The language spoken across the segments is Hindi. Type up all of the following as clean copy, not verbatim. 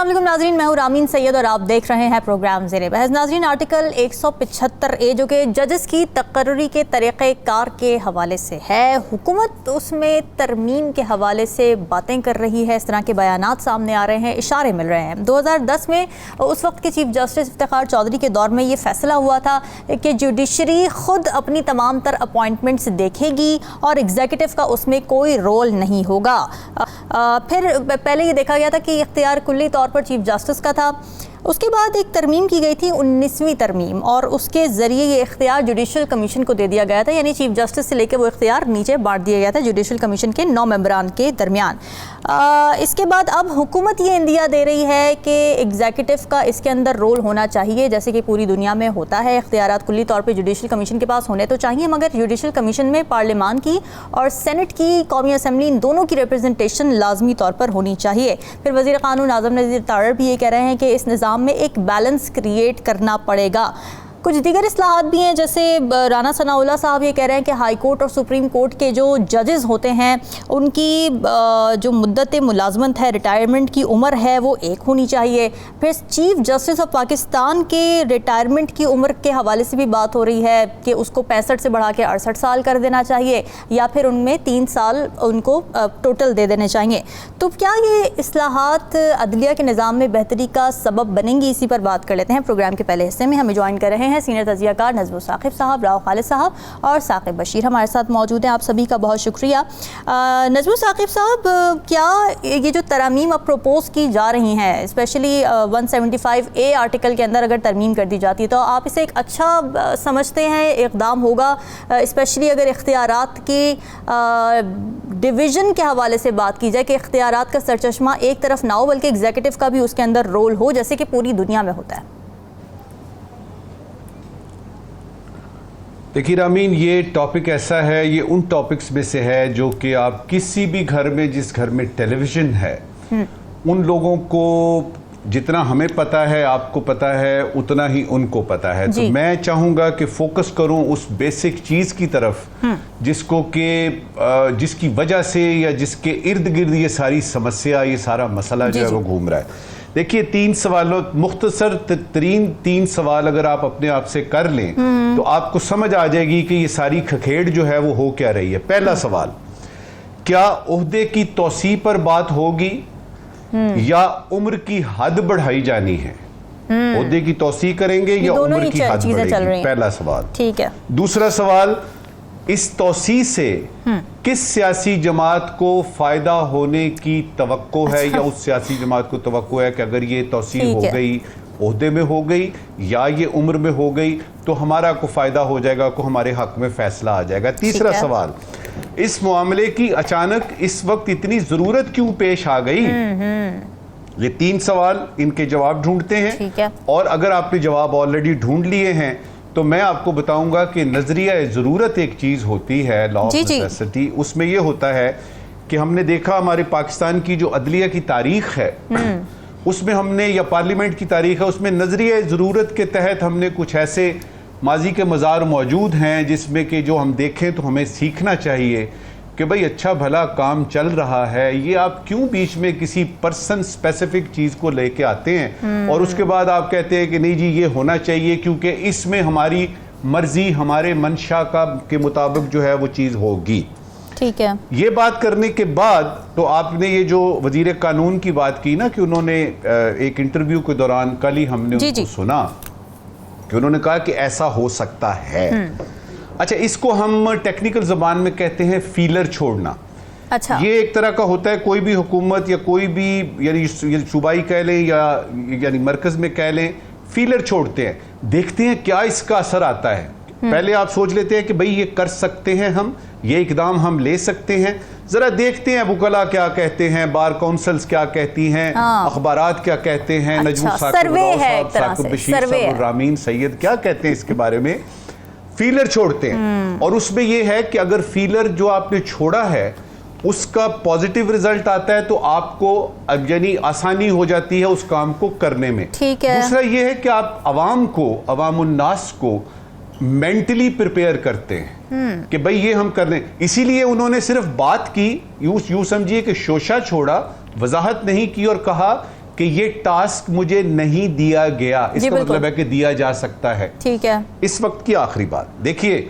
अस्सलाम वालेकुम नाज़रीन, मैं हूं रामीन सैयद और आप देख रहे हैं प्रोग्राम ज़ेरे बहस। नाज़रीन, आर्टिकल 175A जो कि जजेस की तकर्री के तरीक़ेकार के हवाले से है, हुकूमत उसमें तरमीम के हवाले से बातें कर रही है। इस तरह के बयानात सामने आ रहे हैं, इशारे मिल रहे हैं। 2010 में उस वक्त के चीफ जस्टिस इफ्तिखार चौधरी के दौर में ये फैसला हुआ था कि जुडिशरी खुद अपनी तमाम तर अपॉइंटमेंट्स देखेगी और एग्जीक्यूटिव का उसमें कोई रोल नहीं होगा। फिर पहले ये देखा गया था कि इख्तियार कुल्ली तौर पर चीफ जस्टिस का था। उसके बाद एक तरमीम की गई थी, 19वीं तरमीम, और उसके ज़रिए ये इख्तियार जुडिशल कमीशन को दे दिया गया था। यानी चीफ जस्टिस से लेकर वो इख्तियार नीचे बांट दिया गया था जुडिशल कमीशन के 9 मेंबरान के दरमियान। इसके बाद अब हुकूमत ये इंदिया दे रही है कि एग्जीक्यूटिव का इसके अंदर रोल होना चाहिए, जैसे कि पूरी दुनिया में होता है। इख्तियारात कुल्ली तौर पर जुडिशल कमीशन के पास होने तो चाहिए, मगर जुडिशल कमीशन में पार्लियामान की और सेनेट की, कौमी असम्बली, इन दोनों की रिप्रेजेंटेशन लाजमी तौर पर होनी चाहिए। फिर वज़ीर क़ानून आज़म नज़ीर तारड़ भी ये कह रहे हैं कि इस निज़ाम में एक बैलेंस क्रिएट करना पड़ेगा। कुछ दीगर इस्लाहात भी हैं, जैसे राना सनाउल्लाह साहब ये कह रहे हैं कि हाई कोर्ट और सुप्रीम कोर्ट के जो जजेस होते हैं उनकी जो मुद्दत मुलाजमत है, रिटायरमेंट की उम्र है, वो एक होनी चाहिए। फिर चीफ जस्टिस ऑफ पाकिस्तान के रिटायरमेंट की उम्र के हवाले से भी बात हो रही है कि उसको 65 से बढ़ा के 68 साल कर देना चाहिए, या फिर उनमें 3 साल उनको टोटल दे देने चाहिए। तो क्या ये इस्लाहात अदलिया के निज़ाम में बेहतरी का सबब बनेंगी? इसी पर बात कर लेते हैं। प्रोग्राम के पहले हिस्से में हमें ज्वाइन कर रहे हैं सीनियर तजियाकार नज़्म साकिब साहब, राव खालिद साहब और साकिब बशीर हमारे साथ मौजूद हैं। आप सभी का बहुत शुक्रिया। नज़्म साकिब साहब, क्या ये जो तरमीम अब प्रपोज की जा रही हैं, स्पेशली 175A आर्टिकल के अंदर अगर तरमीम कर दी जाती है, तो आप इसे एक अच्छा समझते हैं इक़दाम होगा, स्पेशली अगर इख्तियारात की डिवीज़न के हवाले से बात की जाए कि इख्तियारात का सरचश्मा एक तरफ ना हो बल्कि एग्जीक्यूटिव का भी उसके अंदर रोल हो, जैसे कि पूरी दुनिया में होता है? देखिए रामीन, ये टॉपिक ऐसा है, ये उन टॉपिक्स में से है जो कि आप किसी भी घर में, जिस घर में टेलीविज़न है, उन लोगों को जितना हमें पता है, आपको पता है, उतना ही उनको पता है। तो मैं चाहूँगा कि फोकस करूँ उस बेसिक चीज़ की तरफ जिसको कि जिसकी वजह से या जिसके इर्द गिर्द ये सारी समस्या, ये सारा मसला जो है वो घूम रहा है। देखिए, 3 सवालों, मुख्तसर तरीन 3 सवाल अगर आप अपने आप से कर लें तो आपको समझ आ जाएगी कि ये सारी खखेड़ जो है वो हो क्या रही है। पहला सवाल, क्या ओहदे की तौसी पर बात होगी या उम्र की हद बढ़ाई जानी है? ओहदे की तौसी करेंगे या उम्र की हद बढ़ेगी? पहला सवाल। ठीक है। दूसरा सवाल, इस तौसी से किस सियासी जमात को फायदा होने की तवक्को है, या उस सियासी जमात को तवक्को है कि अगर ये तौसी हो गई, ओहदे में हो गई या ये उम्र में हो गई, तो हमारा को फायदा हो जाएगा, को हमारे हक में फैसला आ जाएगा। तीसरा सवाल, इस मामले की अचानक इस वक्त इतनी जरूरत क्यों पेश आ गई? ये 3 सवाल, इनके जवाब ढूंढते हैं। और अगर आपने जवाब ऑलरेडी ढूंढ लिए हैं तो मैं आपको बताऊंगा कि नजरिया ज़रूरत एक चीज़ होती है, लॉ ऑफ नेसेसिटी। उसमें यह होता है कि हमने देखा हमारे पाकिस्तान की जो अदलिया की तारीख है उसमें हमने, या पार्लियामेंट की तारीख है, उसमें नजरिया ज़रूरत के तहत हमने कुछ ऐसे माजी के मज़ार मौजूद हैं जिसमें कि जो हम देखें तो हमें सीखना चाहिए कि भाई अच्छा भला काम चल रहा है, ये आप क्यों बीच में किसी पर्सन स्पेसिफिक चीज़ को लेके आते हैं और उसके बाद आप कहते हैं कि नहीं जी ये होना चाहिए क्योंकि इसमें हमारी मर्जी, हमारे मंशा का के मुताबिक जो है वो चीज़ होगी। ठीक है। ये बात करने के बाद तो आपने ये जो वजीर कानून की बात की ना, कि उन्होंने एक इंटरव्यू के दौरान, कल ही हमने उनको सुना कि उन्होंने कहा कि ऐसा हो सकता है। अच्छा, इसको हम टेक्निकल ज़बान में कहते हैं फीलर छोड़ना। अच्छा, ये एक तरह का होता है, कोई भी हुकूमत या कोई भी, यानी सूबाई कह लें या यानी मरकज़ में कह लें, फीलर छोड़ते हैं, देखते हैं क्या इसका असर आता है। पहले आप सोच लेते हैं कि भाई ये कर सकते हैं हम, ये इकदाम हम ले सकते हैं, जरा देखते हैं वुकला क्या कहते हैं, बार काउंसिल्स क्या कहती हैं, अखबारात क्या कहते हैं, नजमुल साकिब बशीर, रामीन सैयद क्या कहते हैं इसके बारे में। फीलर छोड़ते हैं और उसमें यह है कि अगर फीलर जो आपने छोड़ा है उसका पॉजिटिव रिजल्ट आता है तो आपको यानी आसानी हो जाती है उस काम को करने में। ठीक है। दूसरा यह है कि आप अवाम को, अवामुन्नास को मेंटली प्रिपेयर करते हैं कि भाई ये हम कर रहे हैं। इसीलिए उन्होंने सिर्फ बात की, यूं समझिए कि शोशा छोड़ा, वजाहत नहीं की और कहा कि ये टास्क मुझे नहीं दिया गया, इसका मतलब है कि दिया जा सकता है। ठीक है। इस वक्त की आखिरी बात देखिए,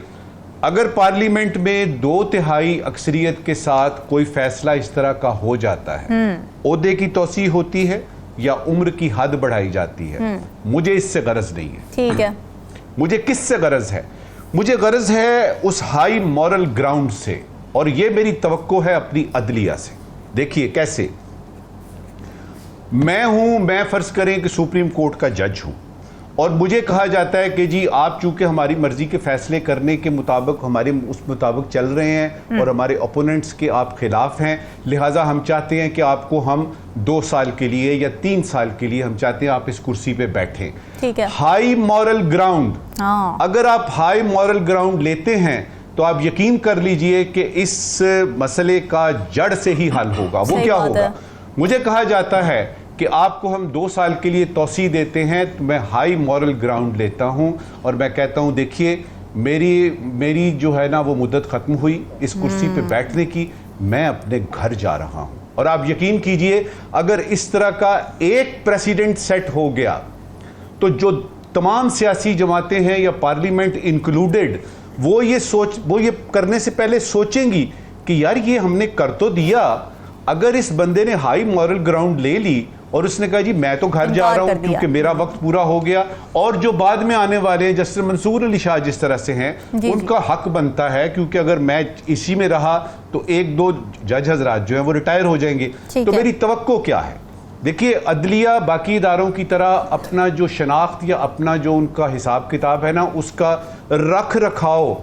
अगर पार्लियामेंट में 2/3 अक्सरियत के साथ कोई फैसला इस तरह का हो जाता है, ओहदे की तौसी होती है या उम्र की हद बढ़ाई जाती है, मुझे इससे गरज नहीं है। ठीक है। मुझे किससे गरज है? मुझे गरज है उस हाई मॉरल ग्राउंड से, और ये मेरी तवक्को है अपनी अदलिया से। देखिए कैसे, मैं फर्ज करें कि सुप्रीम कोर्ट का जज हूं और मुझे कहा जाता है कि जी आप चूंकि हमारी मर्जी के फैसले करने के मुताबिक हमारे उस मुताबिक चल रहे हैं और हमारे ओपोनेंट्स के आप खिलाफ हैं, लिहाजा हम चाहते हैं कि आपको हम 2 साल के लिए या 3 साल के लिए हम चाहते हैं आप इस कुर्सी पे बैठें। ठीक है। हाई मॉरल ग्राउंड, अगर आप हाई मॉरल ग्राउंड लेते हैं तो आप यकीन कर लीजिए कि इस मसले का जड़ से ही हल होगा। वो क्या होगा? मुझे कहा जाता है कि आपको हम 2 साल के लिए तौसी देते हैं, तो मैं हाई मॉरल ग्राउंड लेता हूं और मैं कहता हूं देखिए मेरी जो है ना वो मुद्दत खत्म हुई इस कुर्सी पे बैठने की, मैं अपने घर जा रहा हूं। और आप यकीन कीजिए अगर इस तरह का एक प्रेसिडेंट सेट हो गया तो जो तमाम सियासी जमातें हैं या पार्लियामेंट इंक्लूडेड, वो ये करने से पहले सोचेंगी कि यार ये हमने कर तो दिया, अगर इस बंदे ने हाई मॉरल ग्राउंड ले ली और उसने कहा जी मैं तो घर जा रहा हूं क्योंकि मेरा वक्त पूरा हो गया, और जो बाद में आने वाले हैं जस्टिस मंसूर अली शाह जिस तरह से हैं, उनका हक बनता है क्योंकि अगर मैं इसी में रहा तो 1-2 जज हजरात जो हैं वो रिटायर हो जाएंगे। तो मेरी तवक्को क्या है? देखिए अदलिया बाकी इदारों की तरह अपना जो शनाख्त या अपना जो उनका हिसाब किताब है ना, उसका रख रखाव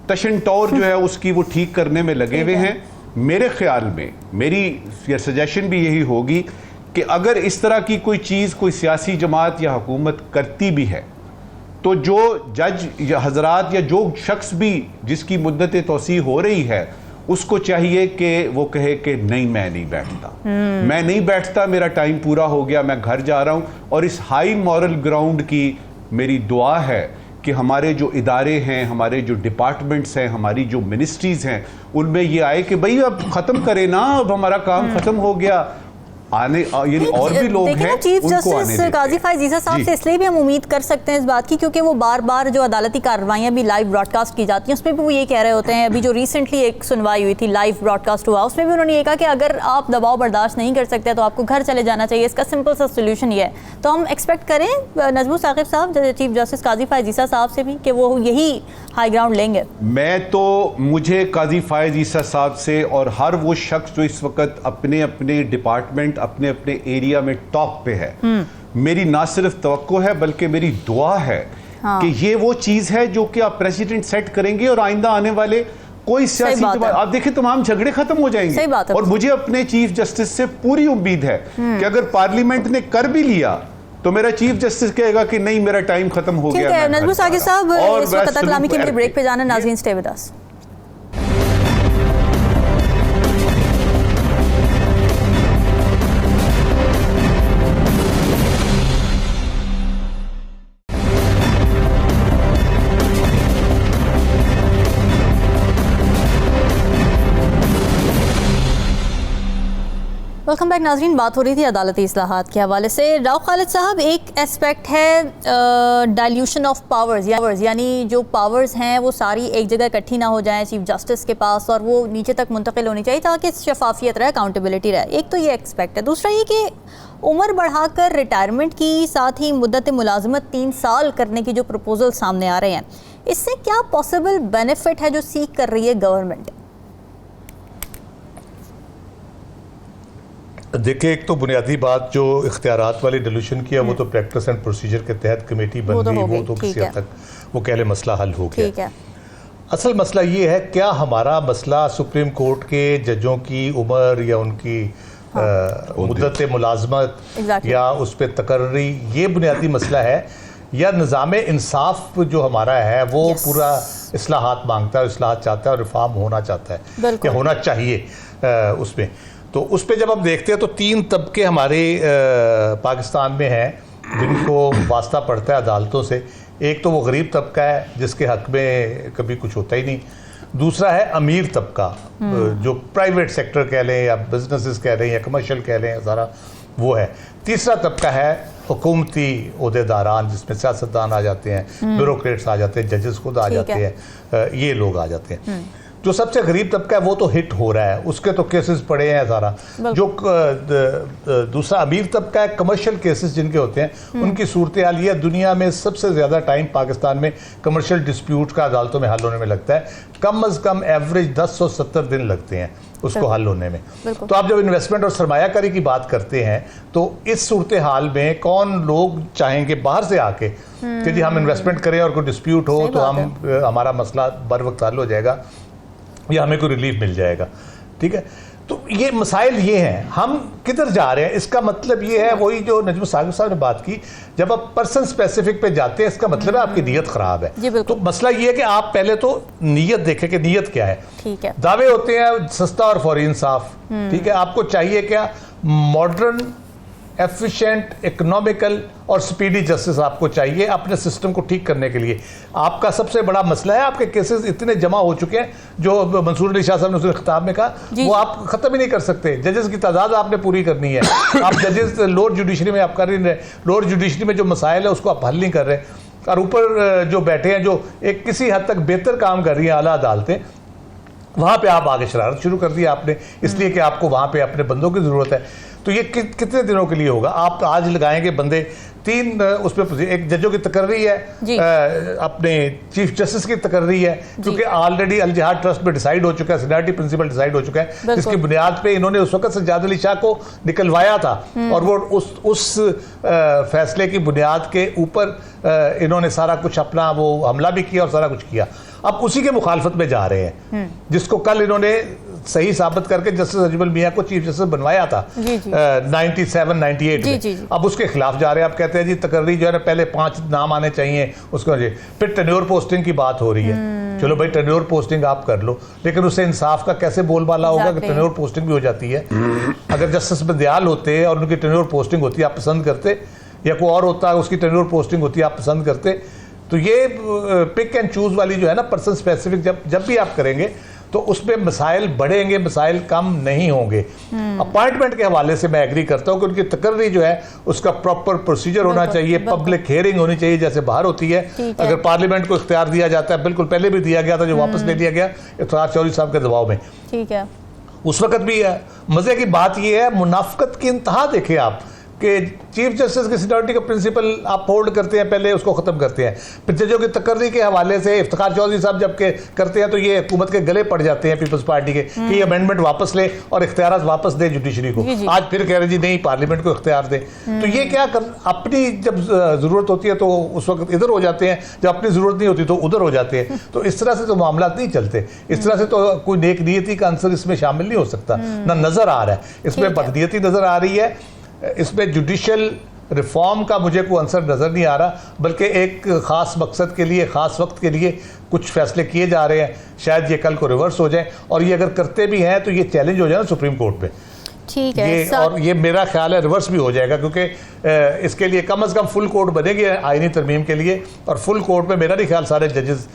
तशन तौर जो है उसकी वो ठीक करने में लगे हुए हैं। मेरे ख्याल में मेरी सजेशन भी यही होगी कि अगर इस तरह की कोई चीज़ कोई सियासी जमात या हुकूमत करती भी है तो जो जज या हजरात या जो शख्स भी जिसकी मुद्दत तौसी हो रही है उसको चाहिए कि वो कहे कि नहीं मैं नहीं बैठता, मैं नहीं बैठता, मेरा टाइम पूरा हो गया, मैं घर जा रहा हूँ। और इस हाई मॉरल ग्राउंड की मेरी दुआ है कि हमारे जो इदारे हैं, हमारे जो डिपार्टमेंट्स हैं, हमारी जो मिनिस्ट्रीज़ हैं, उनमें ये आए कि भाई अब ख़त्म करें ना, अब हमारा काम ख़त्म हो गया, आने यानी और भी लोग हैं चीफ जस्टिस काजी फायज ईसा साहब से इसलिए भी हम उम्मीद कर सकते हैं इस बात की क्योंकि वो बार बार जो अदालती कार्रवाइयां भी लाइव ब्रॉडकास्ट की जाती हैं उसमें भी वो ये कह रहे होते हैं। अभी जो रिसेंटली एक सुनवाई हुई थी, लाइव ब्रॉडकास्ट हुआ, उसमें भी उन्होंने ये कहा कि अगर आप दबाव बर्दाश्त नहीं कर सकते तो आपको घर चले जाना चाहिए। इसका सिंपल सा सोल्यूशन ये है। तो हम एक्सपेक्ट करें नजमू साकिब साहब चीफ जस्टिस काजी फायज ईसा साहब से भी कि वो यही हाई ग्राउंड लेंगे। मुझे काजी फायज ईसा साहब से और हर वो शख्स जो इस वक्त अपने अपने डिपार्टमेंट अपने अपने एरिया में टॉप पे है, मेरी ना सिर्फ तवक्को है बल्कि मेरी दुआ है कि ये वो चीज है जो कि आप प्रेसिडेंट सेट करेंगे और आइंदा आने वाले कोई सियासी आप देखिए तमाम झगड़े खत्म हो जाएंगे। और मुझे अपने चीफ जस्टिस से पूरी उम्मीद है कि अगर पार्लियामेंट ने कर भी लिया तो मेरा चीफ जस्टिस कहेगा कि नहीं मेरा टाइम खत्म हो गया। ठीक है नजमू साकिब साहब, इस वक्त कलामी के लिए ब्रेक पे जाना, नाज़रीन stay with us. Welcome back नाज़रीन। बात हो रही थी अदालती इस्लाहात के हवाले से। राव खालिद साहब, एक एस्पेक्ट है डाइल्यूशन ऑफ पावर्स, यानी जो पावर्स हैं वो सारी एक जगह इकट्ठी ना हो जाएं चीफ जस्टिस के पास और वो नीचे तक मुंतकिल होनी चाहिए ताकि शफाफियत रहे, अकाउंटेबिलिटी रहे। एक तो ये एक्सपेक्ट है। दूसरा ये कि उम्र बढ़ाकर रिटायरमेंट की, साथ ही मुद्दत मुलाजमत 3 साल करने की जो प्रपोजल सामने आ रहे हैं, इससे क्या पॉसिबल बेनिफिट है जो सीख कर रही है गवर्नमेंट? देखिए, एक तो बुनियादी बात जो इख्तियारात वाली डिल्यूशन किया वो तो प्रैक्टिस एंड प्रोसीजर के तहत कमेटी बन गई, वो तो किसी हद तक वो कह ले मसला हल हो गया। असल मसला ये है, क्या हमारा मसला सुप्रीम कोर्ट के जजों की उम्र या उनकी मुद्दत मुलाजमत या उस पर तकर्री, ये बुनियादी मसला है, या निज़ाम इंसाफ जो हमारा है वो पूरा इस्लाहात मांगता है, इस्लाहात चाहता है और रिफॉर्म होना चाहता है या होना चाहिए उसमें। तो उस पर जब हम देखते हैं तो 3 तबके हमारे पाकिस्तान में हैं जिनको वास्ता पड़ता है अदालतों से। एक तो वो गरीब तबका है जिसके हक में कभी कुछ होता ही नहीं। दूसरा है अमीर तबका जो प्राइवेट सेक्टर कह लें या बिजनेसेस कह लें या कमर्शियल कह लें, सारा वो है। तीसरा तबका है हुकूमती ओहदेदारान, जिसमें सियासतदान आ जाते हैं, ब्यूरोक्रेट्स आ जाते हैं, जजेस खुद आ जाते हैं, ये लोग आ जाते हैं। जो सबसे गरीब तबका है वो तो हिट हो रहा है, उसके तो केसेस पड़े हैं सारा। जो दूसरा अमीर तबका है, कमर्शियल केसेस जिनके होते हैं, उनकी सूरत हाल ये दुनिया में सबसे ज़्यादा टाइम पाकिस्तान में कमर्शियल डिस्प्यूट का अदालतों में हल होने में लगता है। कम अज़ कम एवरेज 1070 दिन लगते हैं उसको हल होने में। तो आप जब इन्वेस्टमेंट और सरमायाकारी की बात करते हैं तो इस सूरत हाल में कौन लोग चाहेंगे बाहर से आके कि जी हम इन्वेस्टमेंट करें और कोई डिस्प्यूट हो तो हमारा मसला बर वक्त हल हो जाएगा या हमें कोई रिलीफ मिल जाएगा। ठीक है, तो ये मसाइल ये हैं, हम किधर जा रहे हैं। इसका मतलब ये है, वही जो नजम साकिब साहब ने बात की, जब आप पर्सन स्पेसिफिक पे जाते हैं इसका मतलब है आपकी नीयत खराब है। तो मसला ये है कि आप पहले तो नीयत देखें कि नीयत क्या है। ठीक है, दावे होते हैं सस्ता और फौरी इंसाफ। ठीक है, आपको चाहिए क्या? मॉडर्न, एफिशिएंट, इकोनॉमिकल और स्पीडी जस्टिस आपको चाहिए अपने सिस्टम को ठीक करने के लिए। आपका सबसे बड़ा मसला है आपके केसेस इतने जमा हो चुके हैं, जो मंसूर अली शाह साहब ने उसके खिताब में कहा, वो आप खत्म ही नहीं कर सकते। जजेस की तादाद आपने पूरी करनी है। आप जजेस लोअर जुडिशरी में आप कर नहीं रहे, लोअर जुडिशरी में जो मसाइल है उसको आप हल नहीं कर रहे, और ऊपर जो बैठे हैं जो एक किसी हद तक बेहतर काम कर रही हैं आला अदालतें, वहाँ पे आप आगे शरारत शुरू कर दी आपने, इसलिए कि आपको वहाँ पे अपने बंदों की ज़रूरत है। तो ये कितने दिनों के लिए होगा? आप आज लगाएंगे बंदे 3 उसमें, एक जजों की तकर्री है, अपने चीफ जस्टिस की तकर्री है, क्योंकि ऑलरेडी अल जिहाद ट्रस्ट में डिसाइड हो चुका है, सीनियरिटी प्रिंसिपल डिसाइड हो चुका है, जिसकी बुनियाद पे इन्होंने उस वक्त सज्जाद अली शाह को निकलवाया था, और वो उस फैसले की बुनियाद के ऊपर इन्होंने सारा कुछ अपना वो हमला भी किया और सारा कुछ किया। अब उसी के मुखालफत में जा रहे हैं, जिसको कल इन्होंने सही साबित करके जस्टिस अजमल मियां को चीफ जस्टिस बनवाया था 97-98 में। अब उसके खिलाफ जा रहे हैं। आप कहते हैं जी तकर्री जो है ना, पहले 5 नाम आने चाहिए उसको, फिर टेन्योर पोस्टिंग की बात हो रही है। चलो भाई टेन्योर पोस्टिंग आप कर लो, लेकिन उससे इंसाफ का कैसे बोलबाला होगा कि टेन्योर पोस्टिंग भी हो जाती है। अगर जस्टिस बंदियाल होते और उनकी टेन्योर पोस्टिंग होती आप पसंद करते, या कोई और होता उसकी टेन्योर पोस्टिंग होती आप पसंद करते? तो ये पिक एंड चूज वाली जो है ना, पर्सन स्पेसिफिक जब भी आप करेंगे तो उसमें मसाइल बढ़ेंगे, मसाइल कम नहीं होंगे। अपॉइंटमेंट के हवाले से मैं एग्री करता हूँ कि उनकी तकर्री जो है उसका प्रॉपर प्रोसीजर होना चाहिए, पब्लिक हियरिंग होनी चाहिए जैसे बाहर होती है। अगर पार्लियामेंट को इख्तियार दिया जाता है, बिल्कुल पहले भी दिया गया था, जो वापस ले लिया गया इफ्तिखार चौधरी साहब के दबाव में, ठीक है, उस वक्त भी है। मजे की बात यह है, मुनाफकत की इंतहा देखें आप कि चीफ जस्टिस की सीनियरिटी का प्रिंसिपल आप होल्ड करते हैं, पहले उसको खत्म करते हैं, फिर जजों की तकर्री के हवाले से इफ्तिखार चौधरी साहब जब के करते हैं तो ये हुकूमत के गले पड़ जाते हैं पीपल्स पार्टी के कि ये अमेंडमेंट वापस ले और इख्तियार वापस दे जुडिशरी को। आज फिर कह रहे जी नहीं पार्लियामेंट को इख्तियार दे। तो ये क्या अपनी जब जरूरत होती है तो उस वक्त इधर हो जाते हैं, जब अपनी जरूरत नहीं होती तो उधर हो जाते हैं। तो इस तरह से तो मामला नहीं चलते, इस तरह से तो कोई नेक नीयती का आंसर इसमें शामिल नहीं हो सकता, ना नजर आ रहा है इसमें बदनीयती नजर आ रही है। इसमें जुडिशल रिफॉर्म का मुझे कोई आंसर नज़र नहीं आ रहा, बल्कि एक ख़ास मकसद के लिए, ख़ास वक्त के लिए कुछ फैसले किए जा रहे हैं। शायद ये कल को रिवर्स हो जाए, और ये अगर करते भी हैं तो ये चैलेंज हो जाए ना सुप्रीम कोर्ट पे। ठीक है, और ये मेरा ख्याल है रिवर्स भी हो जाएगा, क्योंकि इसके लिए कम अज़ कम फुल कोर्ट बनेगी आईनी तरमीम के लिए, और फुल कोर्ट में मेरा नहीं ख्याल सारे जजेस,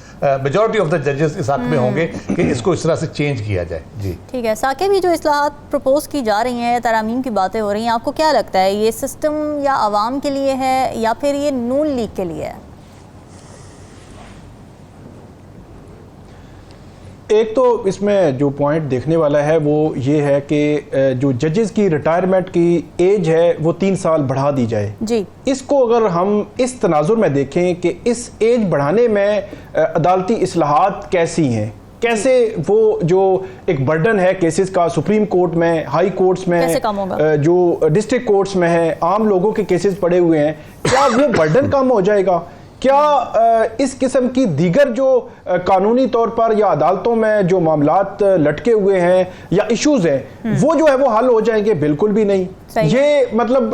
मेजॉरिटी ऑफ द जजेस इस हक में होंगे कि इसको इस तरह से चेंज किया जाए। जी ठीक है, साकिब भी जो इस्लाहात प्रपोज की जा रही हैं, तरामीम की बातें हो रही हैं, आपको क्या लगता है ये सिस्टम या आवाम के लिए है या फिर ये नून लीग के लिए है? एक तो इसमें जो पॉइंट देखने वाला है वो ये है कि जो जजेस की रिटायरमेंट की एज है वो 3 साल बढ़ा दी जाए जी। इसको अगर हम इस तनाजुर में देखें कि इस एज बढ़ाने में अदालती इस्लाहात कैसी हैं, कैसे वो जो एक बर्डन है केसेस का सुप्रीम कोर्ट में, हाई कोर्ट्स में, कैसे कम होगा? जो डिस्ट्रिक्ट कोर्ट्स में है, आम लोगों के केसेस पड़े हुए हैं, क्या वो बर्डन कम हो जाएगा? क्या इस किस्म की दीगर जो कानूनी तौर पर या अदालतों में जो मामलात लटके हुए हैं या इश्यूज हैं वो जो है वो हल हो जाएंगे? बिल्कुल भी नहीं। ये मतलब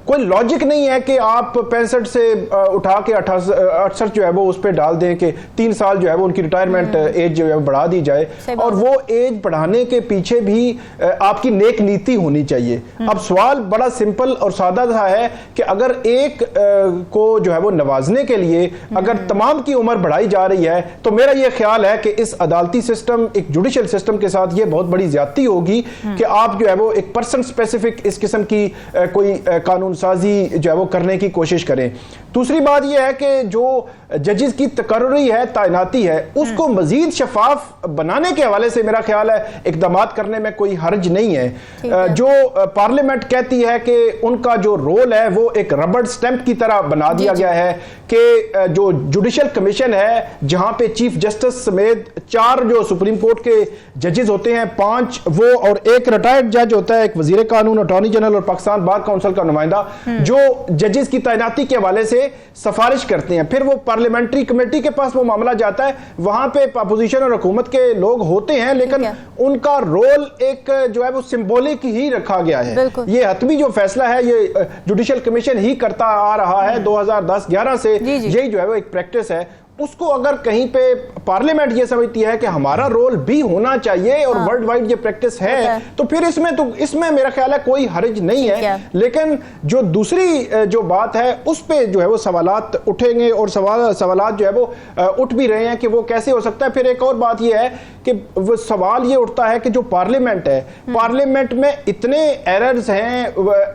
कोई लॉजिक नहीं है कि आप 65 से उठा के 68 जो है वो उस पर डाल दें कि 3 साल जो है वो उनकी रिटायरमेंट एज जो है वो बढ़ा दी जाए, और वो एज बढ़ाने के पीछे भी आपकी नेक नीति होनी चाहिए। अब सवाल बड़ा सिंपल और सादा सा है कि अगर एक को जो है वो नवाजने के लिए चाहिए, अगर तमाम की उम्र बढ़ाई जा रही है, तो मेरा यह ख्याल है कि इस अदालती सिस्टम, एक जुडिशल सिस्टम के साथ ये बहुत बड़ी ज्यादती होगी कि आप जो है वो एक पर्सन स्पेसिफिक इस किस्म की कोई कानून साजी जो है वो करने की कोशिश करें। दूसरी बात यह है कि जो जजेस की तकर्री है, तैनाती है, उसको मजीद शफाफ बनाने के हवाले से मेरा ख्याल है इकदाम करने में कोई हर्ज नहीं है। जो पार्लियामेंट कहती है कि उनका जो रोल है वो एक रबड़ स्टैंप की तरह बना दिया गया है कि जो जुडिशल कमीशन है, जहां पे चीफ जस्टिस समेत 4 जो सुप्रीम कोर्ट के जजेस होते हैं, 5 वो और एक रिटायर्ड जज होता है, एक वजीर कानून, अटॉर्नी जनरल और पाकिस्तान बार काउंसिल का नुमाइंदा, जो जजेस की तैनाती के हवाले से सिफारिश करते हैं। फिर वो पार्लियामेंट्री कमेटी के पास वो मामला जाता है, वहां पे अपोजिशन और हुकूमत के लोग होते हैं, लेकिन उनका रोल एक जो है वो सिंबॉलिक ही रखा गया है। ये हतमी जो फैसला है ये जुडिशल कमीशन ही करता आ रहा है 2010-11 से, यही जो है वो एक प्रैक्टिस है। उसको अगर कहीं पे पार्लियामेंट ये समझती है कि हमारा रोल भी होना चाहिए और वर्ल्ड वाइड ये प्रैक्टिस है, तो फिर इसमें मेरा ख्याल है कोई हर्ज नहीं है। लेकिन जो दूसरी जो बात है उस पे जो है वो सवालात उठेंगे और सवालात जो है वो उठ भी रहे हैं कि वो कैसे हो सकता है। फिर एक और बात ये है कि वो सवाल ये उठता है कि जो पार्लियामेंट है, पार्लियामेंट में इतने एरर्स हैं,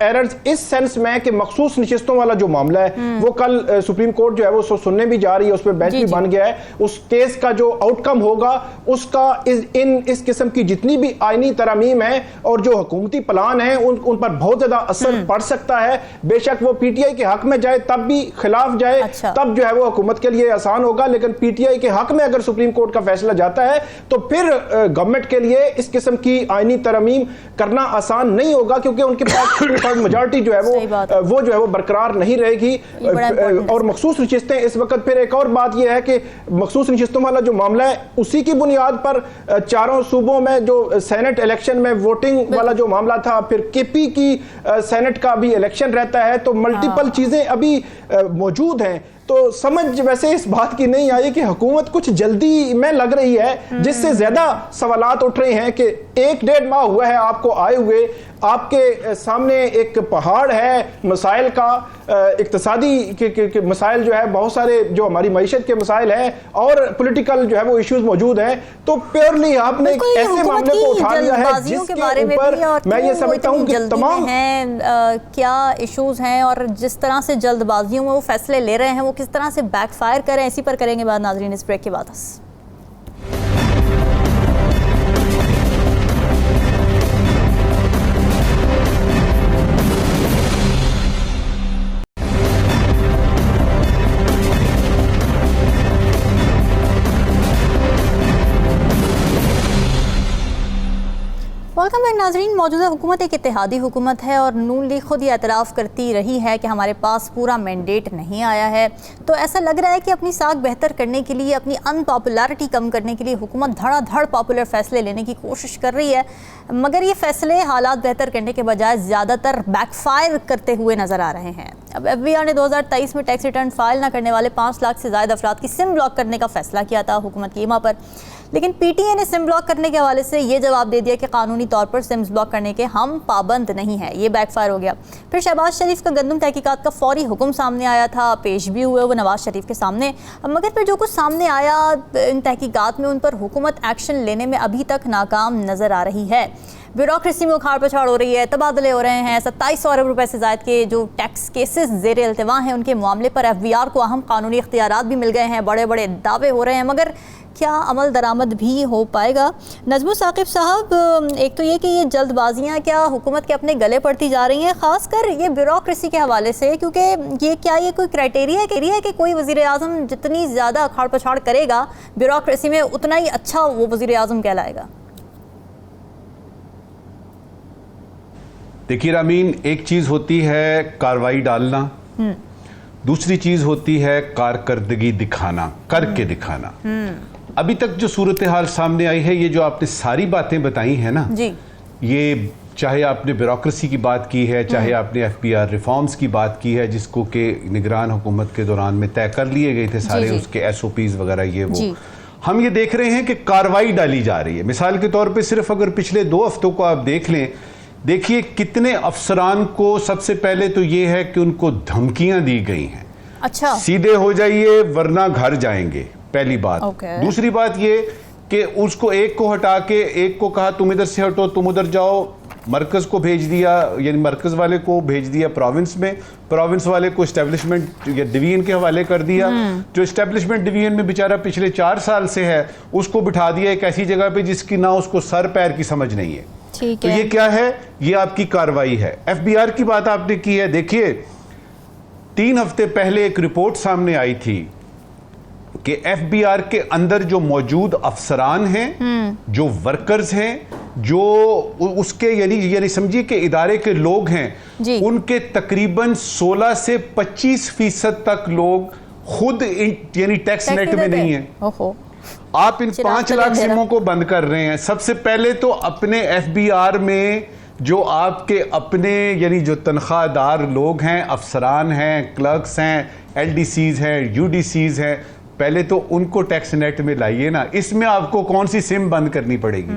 एरर्स इस सेंस में कि मखसूस नशिस्तों वाला जो मामला है वो कल सुप्रीम कोर्ट जो है वो सुनने भी जा रही है, उस पर बेंच भी बन गया है। उस केस का जो आउटकम होगा उसका इस किस्म की जितनी भी आईनी तरमीम है और जो हुकूमती प्लान है उन पर बहुत ज्यादा असर पड़ सकता है। बेशक वो पीटीआई के हक में जाए तब भी खिलाफ जाए, तब जो है वो हुकूमत के लिए आसान होगा, लेकिन पीटीआई के हक में अगर सुप्रीम कोर्ट का फैसला जाता है तो फिर गवर्नमेंट के लिए इस किस्म की आईनी तरमीम करना आसान नहीं होगा, क्योंकि उनके पास मेजॉरिटी जो है वो जो है वो बरकरार नहीं रहेगी। और मखसूस नशिस्तें इस वक्त, फिर एक और बात यह है कि मखसूस नशिस्तों वाला जो मामला है उसी की बुनियाद पर 4 सूबों में जो सेनेट इलेक्शन में वोटिंग वाला जो मामला था, फिर केपी की सेनेट का भी इलेक्शन रहता है, तो मल्टीपल चीजें अभी मौजूद हैं। तो समझ वैसे इस बात की नहीं आई कि हुकूमत कुछ जल्दी में लग रही है, जिससे ज्यादा सवालात उठ रहे हैं कि 1-1.5 माह हुआ है आपको आए हुए, आपके सामने एक पहाड़ है मसाइल का, इक्तिसादी मसाइल जो है, बहुत सारे जो हमारी मईशत के मसाइल हैं और पॉलिटिकल जो है वो इश्यूज मौजूद हैं। तो प्योरली आपने एक ऐसे मामले को उठा लिया है जिसके ऊपर मैं ये समझता हूँ कि तमाम क्या इश्यूज हैं और जिस तरह से जल्दबाजियों में वो फैसले ले रहे हैं वो किस तरह से बैकफायर करें, इसी पर करेंगे बात नाज़रीन इस ब्रेक के बाद। वेलकम बैक नाजरीन। मौजूदा हुकूमत एक इत्तेहादी हुकूमत है और नून लीग खुद ये एतराफ़ करती रही है कि हमारे पास पूरा मैंडेट नहीं आया है। तो ऐसा लग रहा है कि अपनी साख बेहतर करने के लिए, अपनी अनपॉपुलैरिटी कम करने के लिए हुकूमत धड़ाधड़ पॉपुलर फैसले लेने की कोशिश कर रही है, मगर ये फैसले हालात बेहतर करने के बजाय ज़्यादातर बैकफायर करते हुए नज़र आ रहे हैं। अब FBI ने 2023 में टैक्स रिटर्न फाइल ना करने वाले 5 लाख से ज़्यादा अफराद की सिम ब्लॉक करने का फैसला किया था हुकूमत की ईमा पर, लेकिन PTA ने सिम ब्लॉक करने के हवाले से ये जवाब दे दिया कि कानूनी तौर पर सिम्स ब्लॉक करने के हम पाबंद नहीं है। ये बैकफायर हो गया। फिर शहबाज शरीफ का गंदम तहकीकात का फौरी हुक्म सामने आया था, पेश भी हुए वो नवाज शरीफ के सामने, मगर फिर जो कुछ सामने आया इन तहकीकात में, उन पर हुकूमत एक्शन लेने में अभी तक नाकाम नज़र आ रही है। ब्यूरोक्रेसी में उखाड़ पछाड़ हो रही है, तबादले हो रहे हैं, 2700 अरब रुपए से ज़ायद के जो टैक्स केसेस ज़ेर इल्तिवा हैं उनके मामले पर FBR को अहम कानूनी इख्तियारात भी मिल गए हैं, बड़े बड़े दावे हो रहे हैं, मगर क्या अमल दरामद भी हो पाएगा? नजमो साकिब साहब, एक तो ये कि ये जल्दबाजियाँ क्या हुकूमत के अपने गले पड़ती जा रही हैं, ख़ासकर ये ब्यूरोक्रेसी के हवाले से, क्योंकि ये कोई क्राइटेरिया है कि कोई वज़ीर आज़म जितनी ज़्यादा अखाड़ पछाड़ करेगा ब्यूरोक्रेसी में उतना ही अच्छा वो वज़ीर आज़म कहलाएगा? देखिए रामीन, एक चीज़ होती है कार्रवाई डालना, दूसरी चीज़ होती है कारकर्दगी दिखाना, करके दिखाना। अभी तक जो सूरत हाल सामने आई है, ये जो आपने सारी बातें बताई हैं ना जी, ये चाहे आपने ब्यूरोक्रेसी की बात की है, चाहे आपने FBR रिफॉर्म्स की बात की है, जिसको के निगरान हुकूमत के दौरान में तय कर लिए गए थे सारे उसके SOPs वगैरह, ये वो हम ये देख रहे हैं कि कार्रवाई डाली जा रही है। मिसाल के तौर पे सिर्फ अगर पिछले 2 हफ्तों को आप देख लें, देखिए कितने अफसरान को सबसे पहले तो ये है कि उनको धमकियां दी गई हैं। अच्छा, सीधे हो जाइए वरना घर जाएंगे, पहली बात। दूसरी बात ये कि उसको एक को हटा के एक को कहा तुम इधर से हटो, तुम उधर जाओ, मरकज को भेज दिया, यानी मरकज वाले को भेज दिया प्रोविंस में, प्रोविंस वाले को एस्टेब्लिशमेंट या डिवीजन के हवाले कर दिया। जो एस्टेब्लिशमेंट डिवीजन में बेचारा पिछले 4 साल से है, उसको बिठा दिया एक ऐसी जगह पे जिसकी ना उसको सर पैर की समझ नहीं है। तो ये क्या है? ये आपकी कार्रवाई है। एफबीआर की बात आपने की है। देखिए 3 हफ्ते पहले एक रिपोर्ट सामने आई थी कि एफबीआर के अंदर जो मौजूद अफसरान हैं, जो वर्कर्स हैं, जो उसके यानी समझिए कि इदारे के लोग हैं, उनके तकरीबन 16 से 25% तक लोग खुद यानी टैक्स नेट में नहीं है। आप इन 5 लाख सिमों को बंद कर रहे हैं। सबसे पहले तो अपने एफबीआर में जो आपके अपने यानी जो तनख्वाहदार लोग हैं, अफसरान हैं, क्लर्क्स हैं, एलडीसीज हैं, यूडीसीज हैं, पहले तो उनको टैक्स नेट में लाइए ना। इसमें आपको कौन सी सिम बंद करनी पड़ेगी?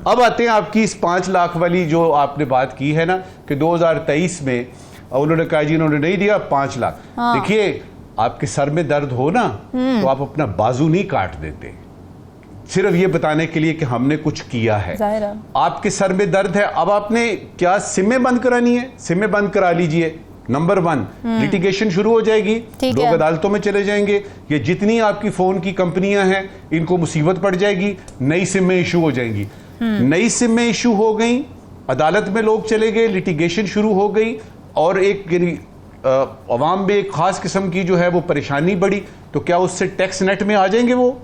अब आते हैं आपकी इस 5 लाख वाली जो आपने बात की है ना कि 2023 में उन्होंने कहा जी उन्होंने नहीं दिया 5 लाख। देखिए आपके सर में दर्द हो ना तो आप अपना बाजू नहीं काट देते सिर्फ ये बताने के लिए कि हमने कुछ किया है। आपके सर में दर्द है, अब आपने क्या सिमें बंद करानी है? सिमें बंद करा लीजिए। नंबर 1 लिटिगेशन शुरू हो जाएगी, लोग अदालतों में चले जाएंगे। ये जितनी आपकी फोन की कंपनियां हैं इनको मुसीबत पड़ जाएगी, नई सिमें इशू हो जाएंगी। नई सिमें इशू हो गई, अदालत में लोग चले गए, लिटिगेशन शुरू हो गई और एक यानी अवाम में एक खास किस्म की जो है वो परेशानी बढ़ी। तो क्या उससे टैक्स नेट में आ जाएंगे वो?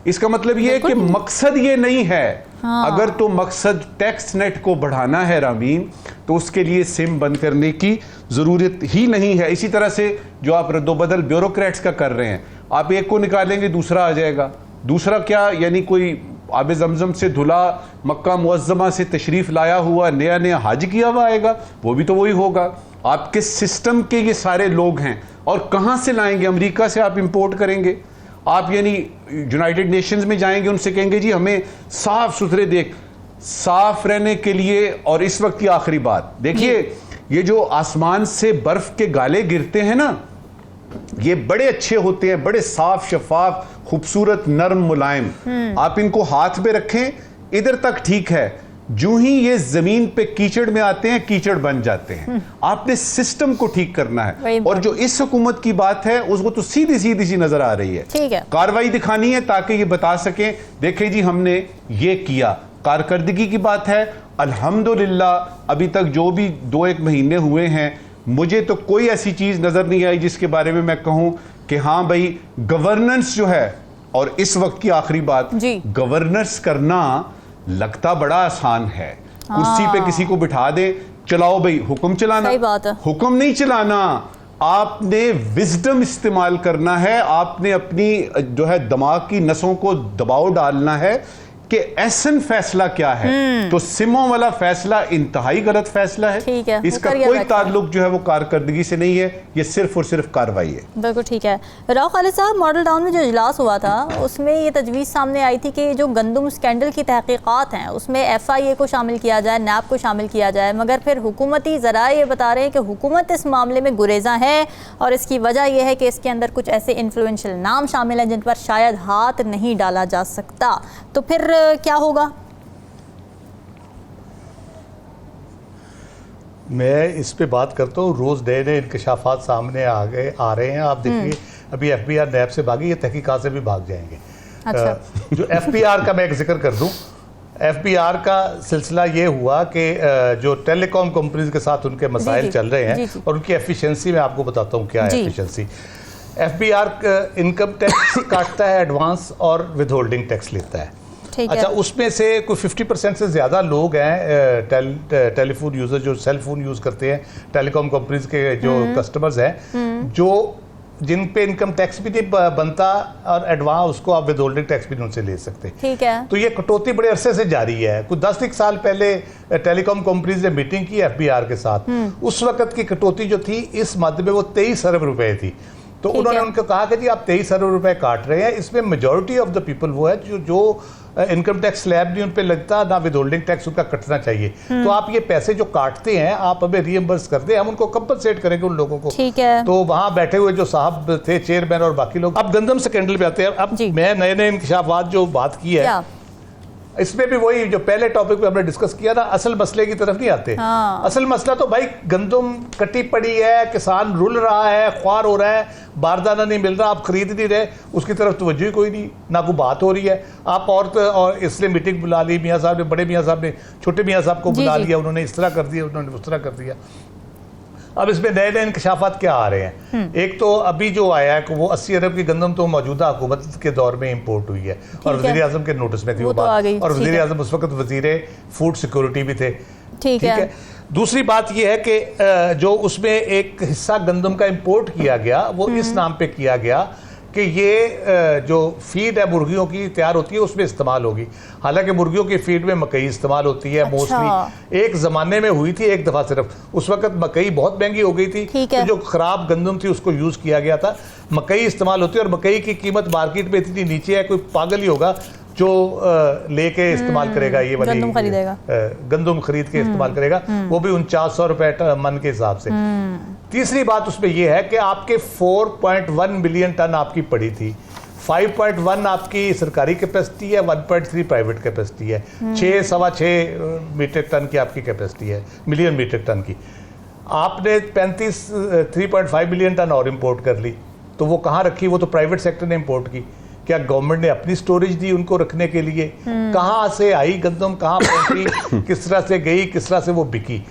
इसका मतलब ये है कि मकसद ये नहीं है। अगर तो मकसद टैक्स नेट को बढ़ाना है रामीन, तो उसके लिए सिम बंद करने की जरूरत ही नहीं है। इसी तरह से जो आप रद्दोबदल ब्यूरोक्रेट्स का कर रहे हैं, आप एक को निकालेंगे दूसरा आ जाएगा। दूसरा क्या, यानी कोई आब जमजम से धुला मक्का मुअज्जमा से तशरीफ लाया हुआ नया नया हाज किया हुआ आएगा, वो भी तो वही होगा। आपके सिस्टम के ये सारे लोग हैं और कहां से लाएंगे? अमेरिका से आप इंपोर्ट करेंगे। आप यानी यूनाइटेड नेशंस में जाएंगे, उनसे कहेंगे जी हमें साफ सुथरे साफ रहने के लिए। और इस वक्त की आखिरी बात देखिए, ये जो आसमान से बर्फ के गाले गिरते हैं ना, ये बड़े अच्छे होते हैं, बड़े साफ शफाफ खूबसूरत नरम मुलायम। आप इनको हाथ में रखें, इधर तक ठीक है, जो ही ये जमीन पे कीचड़ में आते हैं कीचड़ बन जाते हैं। आपने सिस्टम को ठीक करना है। और जो इस हुकूमत की बात है उसको तो सीधी सीधी सी नजर आ रही है। ठीक है, कार्रवाई दिखानी है ताकि ये बता सकें देखें जी हमने ये किया। कारकर्दगी की बात है, अल्हम्दुलिल्लाह अभी तक जो भी 2-1 महीने हुए हैं, मुझे तो कोई ऐसी चीज नजर नहीं आई जिसके बारे में मैं कहूं कि हाँ भाई गवर्नेंस जो है। और इस वक्त की आखिरी बात, गवर्नेंस करना लगता बड़ा आसान है। कुर्सी पे किसी को बिठा दे, चलाओ भाई, हुक्म चलाना। सही बात है। हुक्म नहीं चलाना, आपने विजडम इस्तेमाल करना है। आपने अपनी जो है दिमाग की नसों को दबाव डालना है कि एहसन फैसला क्या है। तो सिमों वाला फैसला इंतहाई गलत फैसला है। ठीक है, इसका कोई ताल्लुक जो है वो कारकर्दगी से नहीं है, ये सिर्फ और सिर्फ कार्रवाई है। बिल्कुल ठीक है। राव खालिद साहब, मॉडल टाउन में जो इजलास हुआ था उसमें ये तजवीज़ सामने आई थी कि जो गंदम स्कैंडल की तहकीकात हैं उसमें FIA को शामिल किया जाए, NAB को शामिल किया जाए, मगर फिर हुकूमती ज़राए ये बता रहे हैं कि हुकूमत इस मामले में गुरेज़ा है और इसकी वजह यह है कि इसके अंदर कुछ ऐसे इन्फ्लुएंशियल नाम शामिल हैं जिन पर शायद हाथ नहीं डाला जा सकता। तो फिर क्या होगा? मैं इस पे बात करता हूँ। रोज नए नए इंकशाफात सामने आ रहे हैं। आप देखिए अभी FBI NAB से भागी, ये तहकीकात से भी भाग जाएंगे। अच्छा। जो FBR का मैं एक जिक्र कर दूं, FBR का सिलसिला ये हुआ कि जो टेलीकॉम कंपनीज के साथ उनके मसाइल चल रहे हैं और उनकी एफिशिएंसी मैं आपको बताता हूँ क्या है एफिशिएंसी। FBR इनकम टैक्स काटता है एडवांस और विदहोल्डिंग टैक्स लेता है। अच्छा, उसमें से कोई 50% से ज़्यादा लोग हैं टेलीफोन यूज़र जो सेल फोन यूज़ करते हैं, टेलीकॉम कंपनीज के जो कस्टमर्स हैं, जो जिन पे इनकम टैक्स भी नहीं बनता और एडवांस उसको आप विदहोल्डिंग टैक्स भी उनसे ले सकते हैं। ठीक है। तो ये कटौती बड़े अरसे से जारी है। कुछ 10 साल पहले टेलीकॉम कंपनीज ने मीटिंग की FBR के साथ, उस वक्त की कटौती जो थी इस मद में वो 23 अरब रुपए थी। तो उन्होंने उनको कहा कि जी आप 23 अरब रुपए काट रहे हैं, इसमें मेजॉरिटी ऑफ द पीपल वो है जो इनकम टैक्स स्लैब नहीं उन पे लगता, ना विदहोल्डिंग टैक्स उनका कटना चाहिए। तो आप ये पैसे जो काटते हैं आप हमें रीइंबर्स कर दें, हम उनको कंपनसेट करेंगे उन लोगों को। ठीक है। तो वहां बैठे हुए जो साहब थे चेयरमैन और बाकी लोग, अब गंदम स्कैंडल पे आते हैं। अब मैं नए इंकशाफात जो बात की है इसमें भी वही जो पहले टॉपिक पे हमने डिस्कस किया ना, असल मसले की तरफ नहीं आते। असल मसला तो भाई गंदम कटी पड़ी है, किसान रुल रहा है, ख्वार हो रहा है, बारदाना नहीं मिल रहा, आप खरीद नहीं रहे, उसकी तरफ तवज्जो ही कोई नहीं, ना कोई बात हो रही है। आप और इसलिए मीटिंग बुला ली, मियाँ साहब ने, बड़े मियाँ साहब ने छोटे मियाँ साहब को बुला लिया, उन्होंने इस तरह कर दिया, उन्होंने उस तरह कर दिया। अब इसमें नए नए इंकशाफात क्या आ रहे हैं? एक तो अभी जो आया है कि वो 80 अरब की गंदम तो मौजूदा हुकूमत के दौर में इंपोर्ट हुई है और वज़ीर आज़म के नोटिस में थी वो बात, और वज़ीर आज़म उस वक्त वज़ीर फूड सिक्योरिटी भी थे। ठीक है। दूसरी बात यह है कि जो उसमें एक हिस्सा गंदम का इंपोर्ट किया गया वो इस नाम पे किया गया कि ये जो फीड है मुर्गियों की तैयार होती है उसमें इस्तेमाल होगी। हालांकि मुर्गियों की फीड में मकई इस्तेमाल होती है मोस्टली। एक ज़माने में हुई थी एक दफ़ा सिर्फ, उस वक्त मकई बहुत महंगी हो गई थी, तो जो ख़राब गंदम थी उसको यूज़ किया गया था। मकई इस्तेमाल होती है और मकई की कीमत मार्केट में इतनी नीचे है, कोई पागल ही होगा जो लेके इस्तेमाल करेगा ये वाली गंदम खरीद के इस्तेमाल करेगा, वो भी 4900 रुपए मन के हिसाब से। तीसरी बात उसमें यह है कि आपके 4.1 मिलियन टन आपकी पड़ी थी, 5.1 आपकी सरकारी कैपेसिटी है, 1.3 प्राइवेट कैपेसिटी है, 6.6 मीट्रिक टन की आपकी कैपेसिटी है, मिलियन मीट्रिक टन की। आपने 3.5 मिलियन टन और इम्पोर्ट कर ली, तो वो कहाँ रखी? वो तो प्राइवेट सेक्टर ने इम्पोर्ट की। क्या गवर्नमेंट ने अपनी स्टोरेज दी उनको रखने के लिए? कहाँ से आई गंदम, कहाँ पहुंची, किस तरह से गई, किस तरह से वो बिकी?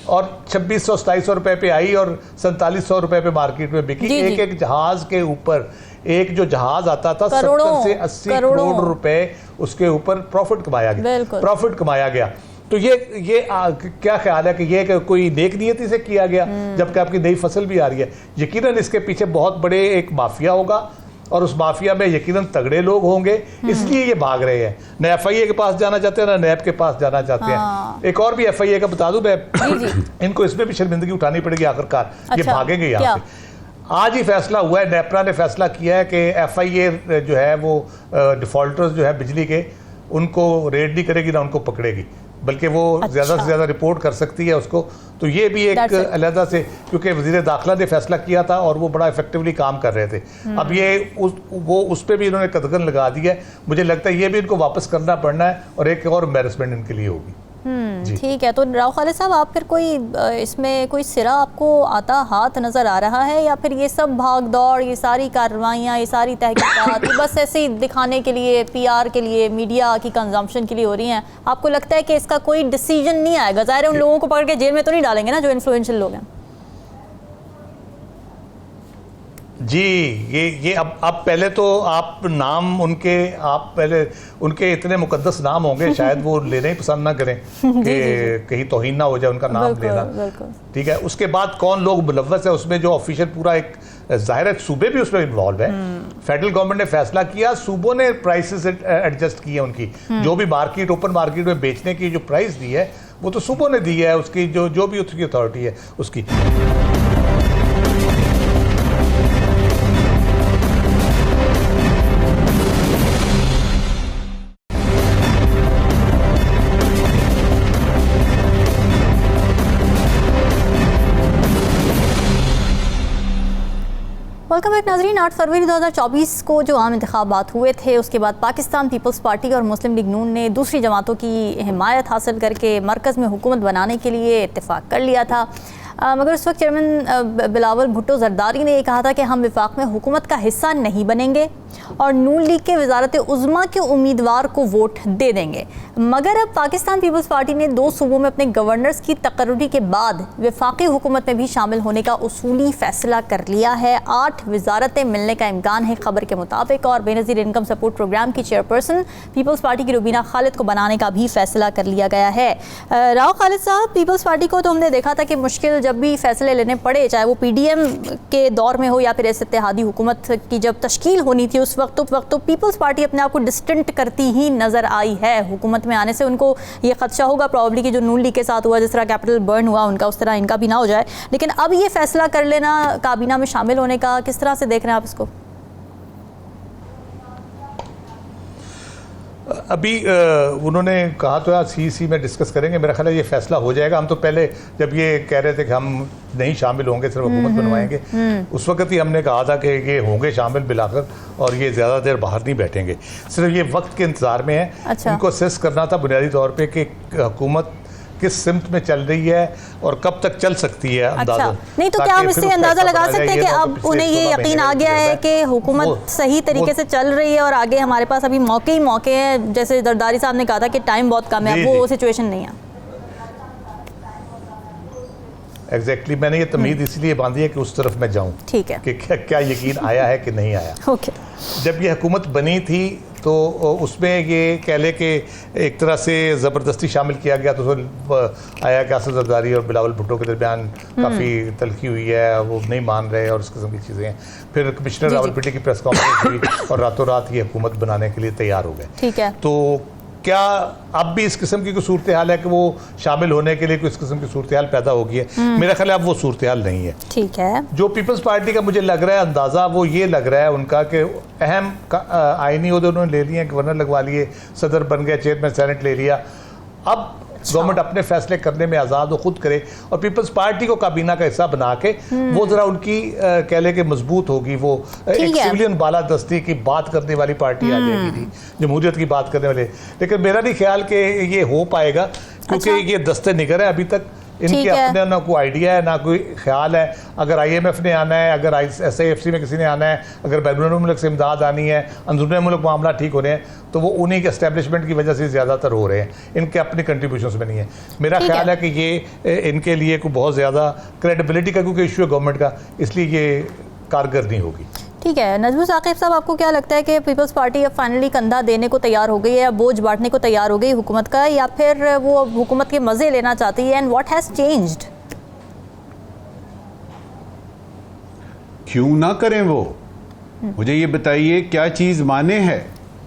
और 2600-2700 रुपए पे आई और 4700 रुपए पे मार्केट में बिकी। एक एक जहाज के ऊपर, एक जो जहाज आता था 70 से 80 करोड़ रुपए उसके ऊपर प्रॉफिट कमाया गया। तो ये क्या ख्याल है कि ये कोई नेक नियति से किया गया जबकि आपकी नई फसल भी आ रही है? यकीनन इसके पीछे बहुत बड़े एक माफिया होगा और उस माफिया में यकीनन तगड़े लोग होंगे, इसलिए ये भाग रहे हैं। न FIA के पास जाना चाहते हैं, न नैब के पास जाना चाहते हैं। एक और भी FIA का बता दूं मैं, इनको इसमें भी शर्मिंदगी उठानी पड़ेगी आखिरकार। ये भागेंगे यहाँ से। आज ही फैसला हुआ है, नेपरा ने फैसला किया है कि FIA जो है वो डिफॉल्टर्स जो है बिजली के, उनको रेड नहीं करेगी ना उनको पकड़ेगी, बल्कि वो ज़्यादा से ज़्यादा रिपोर्ट कर सकती है उसको। तो ये भी एक अलहदा से, क्योंकि वज़ीर दाखिला ने फैसला किया था और वो बड़ा इफेक्टिवली काम कर रहे थे। अब ये उस पर भी इन्होंने कदगन लगा दी है। मुझे लगता है ये भी इनको वापस करना पड़ना है और एक और एम्बैरेसमेंट इनके लिए होगी। ठीक है। तो राव खालिद साहब, आप फिर कोई इसमें कोई सिरा आपको आता हाथ नज़र आ रहा है, या फिर ये सब भाग दौड़, ये सारी कार्रवाइयाँ, ये सारी तहकीकात बस ऐसे ही दिखाने के लिए, PR के लिए, मीडिया की कंजम्पशन के लिए हो रही हैं? आपको लगता है कि इसका कोई डिसीजन नहीं आएगा? ज़ाहिर है उन लोगों को पकड़ के जेल में तो नहीं डालेंगे ना जो इन्फ्लुएंशियल लोग हैं? जी, ये अब पहले तो आप नाम उनके, आप पहले उनके इतने मुकद्दस नाम होंगे शायद वो लेने ही पसंद ना करें कि कहीं तौहीन ना हो जाए उनका नाम लेना। ठीक है। उसके बाद कौन लोग मुलव्वस है उसमें, जो ऑफिशियल पूरा एक ज़ाहिर है सूबे भी उसमें इन्वॉल्व है। फेडरल गवर्नमेंट ने फैसला किया, सूबों ने प्राइसेस एडजस्ट की है उनकी, जो भी मार्केट, ओपन मार्केट में बेचने की जो प्राइस दी है वो तो सूबों ने दी है, उसकी जो भी उसकी अथॉरिटी है उसकी। वेलकम बैक नाज़रीन। 8 फरवरी 2024 को जो आम इंतखाबात हुए थे, उसके बाद पाकिस्तान पीपल्स पार्टी और मुस्लिम लीग नून ने दूसरी जमातों की हिमायत हासिल करके मरकज़ में हुकूमत बनाने के लिए इत्तेफाक कर लिया था। मगर उस वक्त चेयरमैन बिलावल भुट्टो जरदारी ने यह कहा था कि हम विफाक में हुकूमत का हिस्सा नहीं बनेंगे और नून लीग के वजारत उज़्मा के उम्मीदवार को वोट दे देंगे। मगर अब पाकिस्तान पीपल्स पार्टी ने 2 सूबों में अपने गवर्नर्स की तकर्रुरी के बाद विफाकी हुकूमत में भी शामिल होने का उसूली फैसला कर लिया है। 8 वजारतें मिलने का इम्कान है खबर के मुताबिक, और बेनज़ीर इनकम सपोर्ट प्रोग्राम की चेयरपर्सन पीपल्स पार्टी की रुबीना खालिद को बनाने का भी फैसला कर लिया गया है। राव खालिद साहब, पीपल्स पार्टी को तो हमने देखा था कि मुश्किल जब भी फैसले लेने पड़े, चाहे वो PDM के दौर में हो या फिर इस इत्तेहादी हुकूमत की जब तश्कील होनी थी कि उस वक्त तो पीपल्स पार्टी अपने आप को डिस्टेंट करती ही नज़र आई है हुकूमत में आने से। उनको ये खदशा होगा प्रॉब्ली कि जो नून लीग के साथ हुआ, जिस तरह कैपिटल बर्न हुआ उनका, उस तरह इनका भी ना हो जाए। लेकिन अब ये फैसला कर लेना काबीना में शामिल होने का, किस तरह से देख रहे हैं आप इसको? अभी उन्होंने कहा तो यार सीईसी में डिस्कस करेंगे, मेरा ख्याल है ये फैसला हो जाएगा। हम तो पहले जब ये कह रहे थे कि हम नहीं शामिल होंगे, सिर्फ हुकूमत बनवाएंगे, उस वक्त ही हमने कहा था कि ये होंगे शामिल बिलाकर और ये ज़्यादा देर बाहर नहीं बैठेंगे, सिर्फ ये वक्त के इंतज़ार में है। अच्छा। इनको असेस करना था बुनियादी तौर पर कि हुकूमत किस सिमत में चल रही है और कब तक चल सकती है। अंदाजा नहीं तो क्या हम इससे अंदाजा लगा सकते हैं कि अब उन्हें ये यकीन आ गया है कि हुकूमत सही तरीके से चल रही है और आगे हमारे पास अभी मौके ही मौके हैं, जैसे जरदारी साहब ने कहा था कि टाइम बहुत कम है, अब वो सिचुएशन नहीं है। एग्जैक्टली मैंने ये तमीद इसलिए बांधी है कि उस तरफ मैं जाऊं, ठीक है, कि क्या यकीन आया है कि नहीं आया। ओके। जब ये हुकूमत बनी थी तो उसमें ये कह ले कि एक तरह से ज़बरदस्ती शामिल किया गया, तो आया कि असद जरदारी और बिलावल भुट्टो के दरमियान काफ़ी तलखी हुई है, वो नहीं मान रहे और इस किस्म की चीज़ें हैं। फिर कमिश्नर रावलपिंडी की प्रेस कॉन्फ्रेंस हुई और रातों रात ये हुकूमत बनाने के लिए तैयार हो गए। ठीक है, तो क्या अब भी इस किस्म की कोई सूरत हाल है कि वो शामिल होने के लिए कोई इस किस्म की सूरत हाल पैदा होगी है? मेरा ख्याल है अब वो सूरत हाल नहीं है। ठीक है। जो पीपल्स पार्टी का मुझे लग रहा है अंदाज़ा, वो ये लग रहा है उनका कि अहम आईनी ओहदे उन्होंने ले लिए, गवर्नर लगवा लिए, सदर बन गए, चेयरमैन सेनेट ले लिया। अब गवर्नमेंट अपने फैसले करने में आज़ाद, वो खुद करे और पीपल्स पार्टी को काबीना का हिस्सा बना के वो ज़रा उनकी कह ले कि मजबूत होगी, वो एक सिविलियन बालादस्ती की बात करने वाली पार्टी आ जाएगी जी, जमहूरियत की बात करने वाले। लेकिन मेरा नहीं ख्याल कि ये हो पाएगा, क्योंकि ये दस्ते निगर है अभी तक, इनके अपने ना कोई आइडिया है ना कोई ख्याल है। अगर IMF ने आना है, अगर SIFC में किसी ने आना है, अगर बैरून मुल्क से इमदाद आनी है, अंदरूनी मुल्क मामला ठीक होने हैं, तो वो उन्हीं के एस्टेब्लिशमेंट की वजह से ज़्यादातर हो रहे हैं, इनके अपने कंट्रीब्यूशंस में नहीं है। मेरा ख्याल है कि ये इनके लिए कोई बहुत ज़्यादा क्रेडिबिलिटी का क्योंकि इशू है गवर्नमेंट का, इसलिए ये कारगर नहीं होगी। ठीक है। नजमुल साकिब साहब, आपको क्या लगता है कि पीपल्स पार्टी अब फाइनली कंधा देने को तैयार हो गई है, या बोझ बांटने को तैयार हो गई हुकूमत का, या फिर वो हुकूमत के मज़े लेना चाहती है? And what has changed? क्यों ना करें वो? मुझे ये बताइए क्या चीज़ माने है?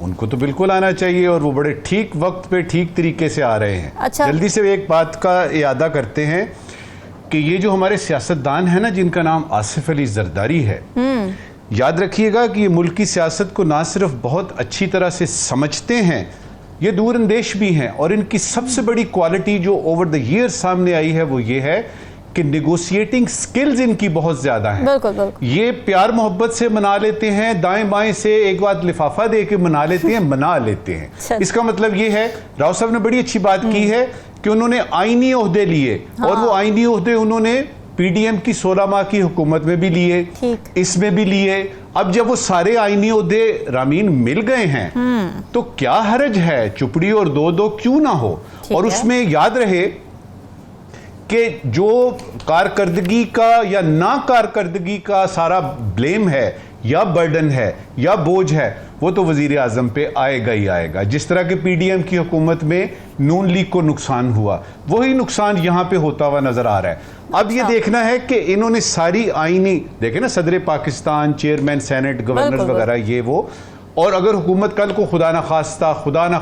उनको तो बिल्कुल आना चाहिए और वो बड़े ठीक वक्त पे ठीक तरीके से आ रहे हैं। अच्छा। जल्दी से एक बात का इयादा करते हैं कि ये जो हमारे सियासतदान है ना, जिनका नाम आसिफ अली जरदारी है, याद रखिएगा कि ये मुल्क की सियासत को ना सिर्फ बहुत अच्छी तरह से समझते हैं, ये दूरअंदेश भी हैं। और इनकी सबसे बड़ी क्वालिटी जो ओवर द ईयर सामने आई है वो ये है कि नेगोशिएटिंग स्किल्स इनकी बहुत ज़्यादा हैं। बिल्कुल बिल्कुल। ये प्यार मोहब्बत से मना लेते हैं, दाएं बाएं से एक बात लिफाफा दे के मना लेते हैं, मना लेते हैं। इसका मतलब ये है, राव साहब ने बड़ी अच्छी बात की है कि उन्होंने आईनी ओहदे लिए, और वो आईनी ओहदे उन्होंने PDM की 16 माह की हुकूमत में भी लिए, इसमें भी लिए। अब जब वो सारे आईनी ओहदे रामीन मिल गए हैं तो क्या हरज है, चुपड़ी और दो दो क्यों ना हो। और उसमें याद रहे कि जो कारकर्दगी का या ना कारकर्दगी का सारा ब्लेम है या बर्डन है या बोझ है, वो तो वजीर आजम पे आएगा ही आएगा। जिस तरह के PDM की हुकूमत में नून लीग को नुकसान हुआ, वही नुकसान यहां पे होता हुआ नजर आ रहा है। अब ये देखना है कि इन्होंने सारी आईनी देखे ना, सदर पाकिस्तान, चेयरमैन सेनेट, गवर्नर वगैरह, ये वो, और अगर हुकूमत कल को खुदा ना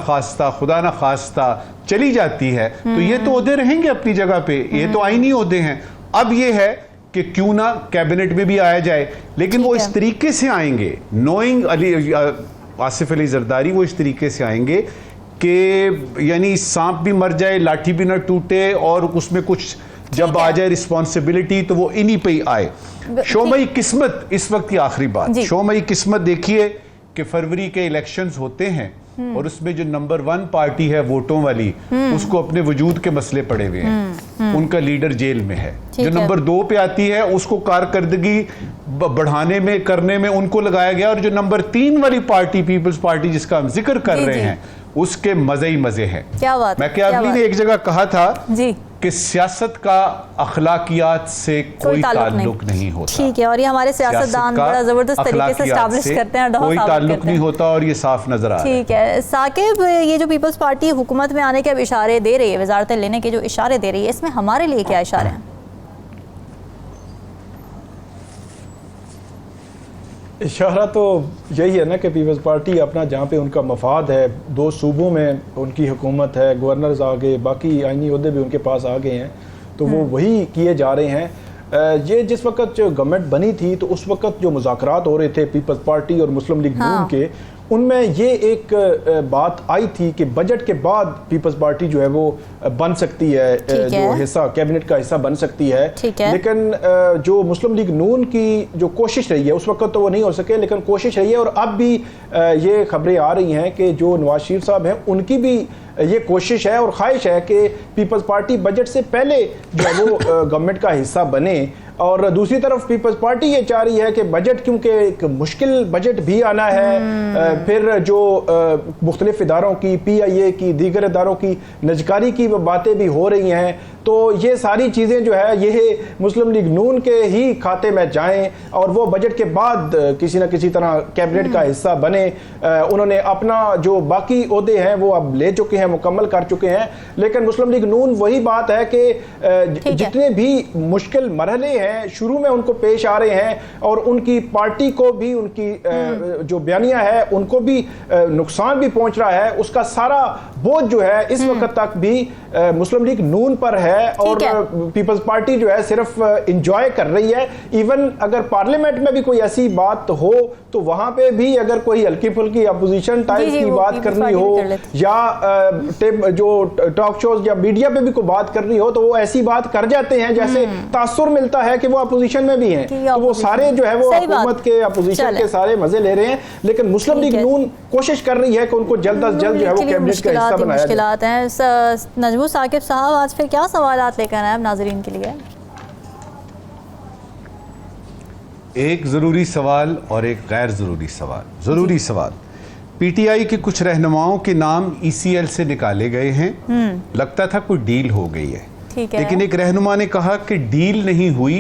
खास्ता चली जाती है तो ये तो ओहदे रहेंगे अपनी जगह पे, ये तो आईनी ओहदे हैं। अब ये है कि क्यों ना कैबिनेट में भी आया जाए, लेकिन वो इस तरीके से आएंगे, नोइंग आसिफ अली जरदारी, वो इस तरीके से आएंगे कि यानी सांप भी मर जाए, लाठी भी ना टूटे, और उसमें कुछ जब आ जाए रिस्पॉन्सिबिलिटी तो वो इन्हीं पे ही आए। शोमई किस्मत इस वक्त की आखिरी बात, शोमई किस्मत देखिए कि फरवरी के इलेक्शंस होते हैं और उसमें जो नंबर 1 पार्टी है वोटों वाली, उसको अपने वजूद के मसले पड़े हुए हैं, उनका लीडर जेल में है। जो नंबर 2 पे आती है उसको कारकर्दगी बढ़ाने में करने में उनको लगाया गया, और जो नंबर 3 वाली पार्टी, पीपल्स पार्टी जिसका हम जिक्र कर रहे हैं, उसके मजे ही मजे हैं। क्या बात, मैं क्याबली ने एक जगह कहा था जी कि सियासत का अखलाकियात से कोई ताल्लुक नहीं होता। ठीक है, और ये हमारे सियासतदान बड़ा जबरदस्त तरीके से एस्टैब्लिश करते हैं, कोई ताल्लुक नहीं होता, और ये साफ नजर आ रहा है। ठीक है साकिब, ये जो पीपल्स पार्टी हुकूमत में आने के अब इशारे दे रही है, वजारतें लेने के जो इशारे दे रही है, इसमें हमारे लिए क्या इशारे हैं? इशारा तो यही है ना कि पीपल्स पार्टी अपना जहाँ पे उनका मफाद है, 2 सूबों में उनकी हुकूमत है, गवर्नर्स आ गए, बाकी आईनी ओहदे भी उनके पास आ गए हैं, तो वो वही किए जा रहे हैं। ये जिस वक्त जो गवर्नमेंट बनी थी तो उस वक्त जो मुज़ाकरात हो रहे थे पीपल्स पार्टी और मुस्लिम लीग नून के, उनमें ये एक बात आई थी कि बजट के बाद पीपल्स पार्टी जो है वो बन सकती है, जो हिस्सा कैबिनेट का हिस्सा बन सकती है। लेकिन जो मुस्लिम लीग नून की जो कोशिश रही है, उस वक्त तो वो नहीं हो सके, लेकिन कोशिश रही है और अब भी ये खबरें आ रही हैं कि जो नवाज शरीफ साहब हैं उनकी भी ये कोशिश है और ख्वाहिश है कि पीपल्स पार्टी बजट से पहले जो है वो गवर्नमेंट का हिस्सा बने। और दूसरी तरफ पीपल्स पार्टी ये चाह रही है कि बजट, क्योंकि एक मुश्किल बजट भी आना है, फिर जो मुख्तलिफ इदारों की, PIA की, दीगर इदारों की नजकारी की बातें भी हो रही हैं, तो ये सारी चीज़ें जो है ये मुस्लिम लीग नून के ही खाते में जाएं और वो बजट के बाद किसी न किसी तरह कैबिनेट का हिस्सा बने। उन्होंने अपना जो बाकी ओहदे हैं वो अब ले चुके हैं, मुकम्मल कर चुके हैं, लेकिन मुस्लिम लीग नून वही बात है कि जितने भी मुश्किल मरहले हैं शुरू में उनको पेश आ रहे हैं और उनकी पार्टी को भी, उनकी जो बयानिया है उनको भी नुकसान भी पहुंच रहा है, उसका सारा बोझ जो है इस वक्त तक भी मुस्लिम लीग नून पर है और पीपल्स पार्टी जो है सिर्फ इंजॉय कर रही है। इवन अगर पार्लियामेंट में भी कोई ऐसी बात हो तो वहां पे भी अगर कोई हल्की फुल्की अपोजिशन टाइप की बात करनी हो या जो टॉक शोज या मीडिया पे भी कोई बात करनी हो तो वो ऐसी बात कर जाते हैं जैसे तासुर मिलता है कि वो अपोजिशन में भी हैं, तो वो सारे जो है वो हुकूमत के अपोजिशन के सारे मजे ले रहे हैं। लेकिन मुस्लिम लीग नून कोशिश कर रही है कि उनको जल्द अज जल्द जो है वो कैबिनेट का हिस्सा बनाया जाए। मुश्किलात हैं। नजमू साकिब साहब आज फिर क्या सवालात लेकर आए नाज़रीन के लिए? एक ज़रूरी सवाल और एक गैर ज़रूरी सवाल। ज़रूरी सवाल, PTI के कुछ रहनुमाओं के नाम ECL से निकाले गए हैं, लगता था कोई डील हो गई है, लेकिन एक रहनुमा ने कहा कि डील नहीं हुई,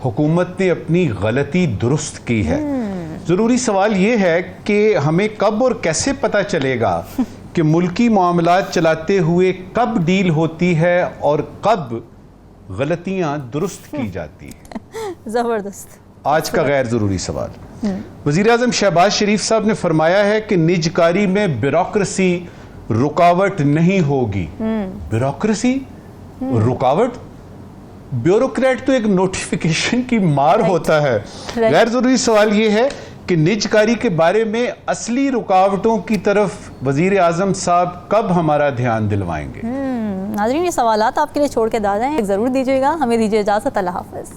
हुकूमत ने अपनी गलती दुरुस्त की है। ज़रूरी सवाल ये है कि हमें कब और कैसे पता चलेगा कि मुल्की मामलात चलाते हुए कब डील होती है और कब गलतियां दुरुस्त की जाती है। ज़बरदस्त। आज का गैर ज़रूरी सवाल, वज़ीर आज़म शहबाज शरीफ साहब ने फरमाया है कि निजकारी में ब्यूरोक्रेसी रुकावट नहीं होगी। ब्यूरोक्रेसी रुकावट? ब्यूरोक्रेट तो एक नोटिफिकेशन की मार होता है। गैर ज़रूरी सवाल ये है कि निजकारी के बारे में असली रुकावटों की तरफ वज़ीर आज़म साहब कब हमारा ध्यान दिलवाएंगे? नाज़रीन, ये सवालात आपके लिए छोड़ के दादा हैं, ज़रूर दीजिएगा। हमें दीजिए इजाज़त। अल्लाह हाफ़िज़।